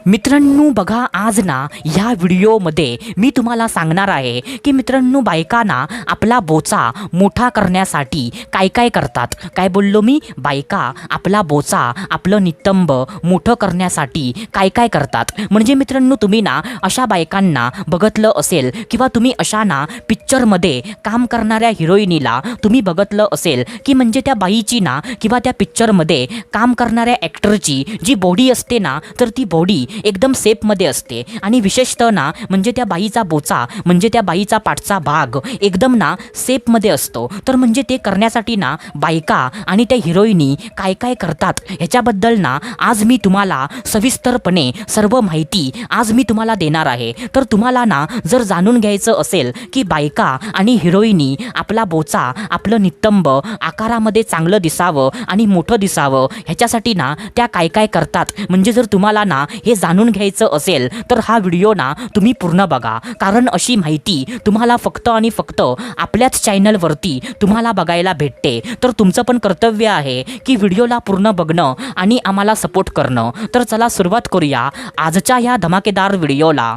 मित्रांनो बघा, आज ना ह्या व्हिडिओमध्ये मी तुम्हाला सांगणार आहे की मित्रांनो बायकांना आपला बोचा मोठा करण्यासाठी काय काय करतात। काय बोललो मी? बायका आपला बोचा, आपलं नितंब मोठं करण्यासाठी काय काय करतात। म्हणजे मित्रांनो तुम्ही ना अशा बायकांना बघितलं असेल किंवा तुम्ही अशा ना पिक्चरमध्ये काम करणाऱ्या हिरोईनीला तुम्ही बघितलं असेल की म्हणजे त्या बाईची ना किंवा त्या पिक्चरमध्ये काम करणाऱ्या ॲक्टरची जी बॉडी असते ना, तर ती बॉडी एकदम शेपमध्ये असते आणि विशेषतः ना म्हणजे त्या बाईचा बोचा म्हणजे त्या बाईचा पाठचा भाग एकदम ना शेपमध्ये असतो। तर म्हणजे ते करण्यासाठी ना बायका आणि त्या हिरोईनी काय काय करतात ह्याच्याबद्दल ना आज मी तुम्हाला सविस्तरपणे सर्व माहिती आज मी तुम्हाला देणार आहे। तर तुम्हाला ना जर जाणून घ्यायचं असेल की बायका आणि हिरोईनी आपला बोचा, आपलं नितंब आकारामध्ये चांगलं दिसावं आणि मोठं दिसावं ह्याच्यासाठी ना त्या काय काय करतात, म्हणजे जर तुम्हाला ना हे जाणून घ्यायचं असेल तर हा व्हिडिओ ना तुम्ही पूर्ण बघा, कारण अशी माहिती तुम्हाला फक्त आणि फक्त आपल्याच चॅनलवरती तुम्हाला बघायला भेटते। तर तुमचं पण कर्तव्य आहे की व्हिडिओला पूर्ण बघणं आणि आम्हाला सपोर्ट करणं। तर चला सुरुवात करूया आजच्या ह्या धमाकेदार व्हिडिओला।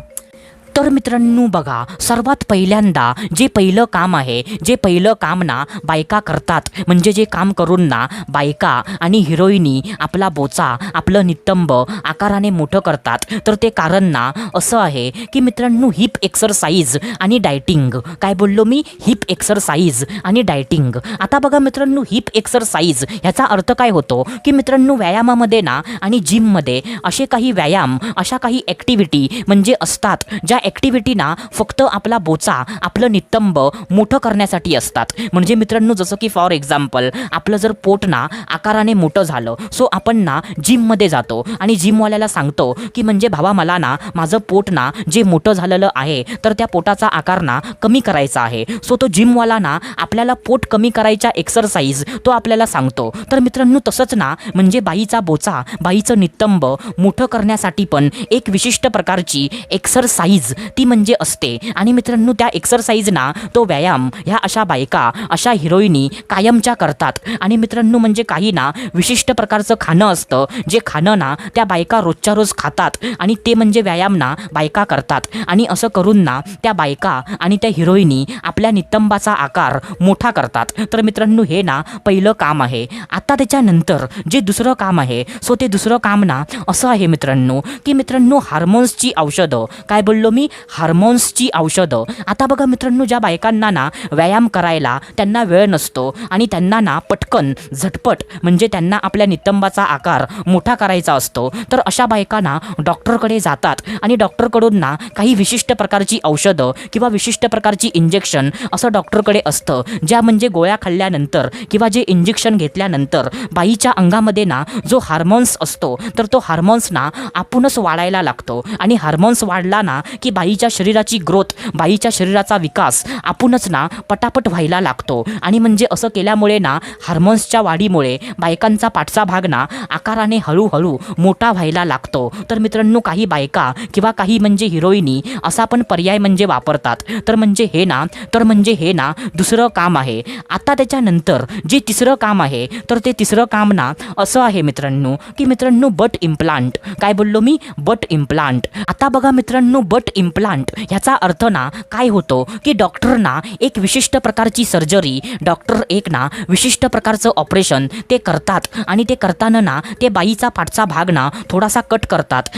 तर मित्रांनो बघा, सर्वात पहिल्यांदा जे पहिलं काम आहे, जे पहिलं काम ना बायका करतात, म्हणजे जे काम करून ना बायका आणि हिरोईनी आपला बोचा, आपलं नितंब आकाराने मोठं करतात, तर ते कारण ना असं आहे की मित्रांनो हिप एक्सरसाइज आणि डायटिंग। काय बोललो मी? हिप एक्सरसाइज आणि डायटिंग। आता बघा मित्रांनो, हिप एक्सरसाइज ह्याचा अर्थ काय होतो की मित्रांनो व्यायामामध्ये ना आणि जिममध्ये असे काही व्यायाम, अशा काही ॲक्टिव्हिटी म्हणजे असतात ज्या ॲक्टिव्हिटी ना फक्त आपला बोचा, आपलं नितंब मोठं करण्यासाठी असतात। म्हणजे मित्रांनो जसं की फॉर एक्झाम्पल आपलं जर पोट ना आकाराने मोठं झालं, सो आपण ना जिममध्ये जातो आणि जिमवाल्याला सांगतो की म्हणजे भावा मला ना माझं पोट ना जे मोठं झालेलं आहे तर त्या पोटाचा आकार ना कमी करायचा आहे। सो तो जिमवाला ना आपल्याला पोट कमी करायच्या एक्सरसाइज तो आपल्याला सांगतो। तर मित्रांनो तसंच ना म्हणजे बाईचा बोचा, बाईचं नितंब मोठं करण्यासाठी पण एक विशिष्ट प्रकारची एक्सरसाइज ती म्हणजे असते। आणि मित्रांनो त्या एक्सरसाइज ना, तो व्यायाम ह्या अशा बायका, अशा हिरोईनी कायमच्या करतात। आणि मित्रांनो म्हणजे काही ना विशिष्ट प्रकारचं खाणं असतं, जे खाणं ना त्या बायका रोजच्या रोज खातात आणि ते म्हणजे व्यायाम ना बायका करतात। आणि असं करून ना त्या बायका आणि त्या हिरोईनी आपल्या नितंबाचा आकार मोठा करतात। तर मित्रांनो हे ना पहिलं काम आहे। आता त्याच्यानंतर जे दुसरं काम आहे, सो ते दुसरं काम ना असं आहे मित्रांनो की मित्रांनो हार्मोन्सची औषधं। काय बोललो मी? हार्मोन्सची औषधं। आता बघा मित्रांनो, ज्या बायकांना ना व्यायाम करायला त्यांना वेळ नसतो आणि त्यांना ना पटकन झटपट म्हणजे त्यांना आपल्या नितंबाचा आकार मोठा करायचा असतो, तर अशा बायकांना डॉक्टरकडे जातात आणि डॉक्टरकडून ना काही विशिष्ट प्रकारची औषधं किंवा विशिष्ट प्रकारची इंजेक्शन असं डॉक्टरकडे असतं, ज्या म्हणजे गोळ्या खाल्ल्यानंतर किंवा जे इंजेक्शन घेतल्यानंतर बाईच्या अंगामध्ये ना जो हार्मोन्स असतो तर तो हार्मोन्स ना आपणच वाढायला लागतो। आणि हार्मोन्स वाढला ना की बाईच्या शरीराची ग्रोथ, बाईच्या शरीराचा विकास आपणच ना पटापट व्हायला लागतो। आणि म्हणजे असं केल्यामुळे ना हार्मोन्सच्या वाढीमुळे बायकांचा पाठचा भाग ना आकाराने हळूहळू मोठा व्हायला लागतो। तर मित्रांनो काही बायका किंवा काही म्हणजे हिरोईनी असा पण पर्याय म्हणजे वापरतात। तर म्हणजे हे ना दुसरं काम आहे। आता त्याच्यानंतर जे तिसरं काम आहे, तर ते तिसरं काम ना असं आहे मित्रांनो की मित्रांनो बट इम्प्लांट। काय बोललो मी? But implant. आता बघा मित्रांनो, बट इम्प्लांट ह्याचा अर्थ ना काय होतो की डॉक्टर ना एक विशिष्ट प्रकारची सर्जरी, डॉक्टर एक ना विशिष्ट प्रकारचं ऑपरेशन ते करतात आणि ते करताना ना ते बाईचा पाठचा भाग ना थोडासा कट करतात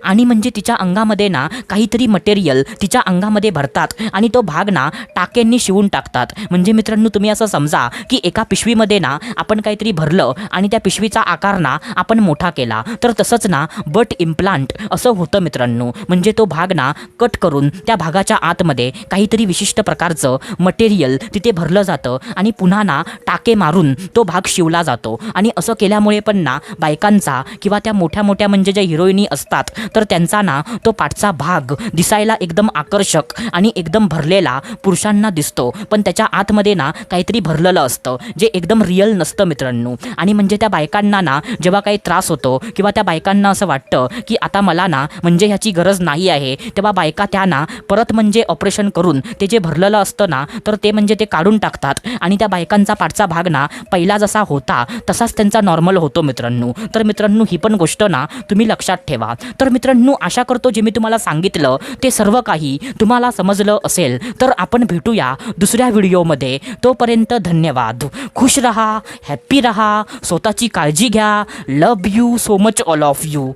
आणि म्हणजे तिच्या अंगामध्ये ना काहीतरी मटेरियल तिच्या अंगामध्ये भरतात आणि तो भाग ना टाक्यांनी शिवून टाकतात। म्हणजे मित्रांनो तुम्ही असं समजा की एका पिशवीमध्ये ना आपण काहीतरी भरलं आणि त्या पिशवीचा आकार ना आपण मोठा केला, तर तसंच ना बट इम्प्लांट असं होतं मित्रांनो। म्हणजे तो भाग ना कट करून त्या भागाच्या आतमध्ये काहीतरी विशिष्ट प्रकारचं मटेरियल तिथे भरलं जातं आणि पुन्हा ना टाके मारून तो भाग शिवला जातो। आणि असं केल्यामुळे पण ना बायकांचा किंवा त्या मोठ्या मोठ्या म्हणजे ज्या हिरोईनी असतात तर त्यांचा ना तो पाठचा भाग दिसायला एकदम आकर्षक आणि एकदम भरलेला पुरुषांना दिसतो, पण त्याच्या आतमध्ये ना काहीतरी भरलेलं असतं जे एकदम रिअल नसतं मित्रांनो। आणि म्हणजे त्या बायकांना ना जेव्हा काही त्रास होतो किंवा त्या बायकांना असं वाटतं की आता मला ना म्हणजे ह्याची गरज नाही आहे, तेव्हा बायका त्या ना परत म्हणजे ऑपरेशन करून ते जे भरलेलं असतं ना तर ते म्हणजे ते काढून टाकतात आणि त्या बायकांचा पाठचा भाग ना पहिला जसा होता तसाच त्यांचा नॉर्मल होतो मित्रांनो। तर मित्रांनो ही पण गोष्ट ना तुम्ही लक्षात ठेवा। तर मित्रांनो आशा करतो जे मी तुम्हाला सांगितलं ते सर्व काही तुम्हाला समजलं असेल. तर आपण भेटूया दुसऱ्या व्हिडिओमध्ये. तोपर्यंत धन्यवाद. खुश रहा, हॅप्पी रहा, स्वतःची काळजी घ्या. Love you so much all of you.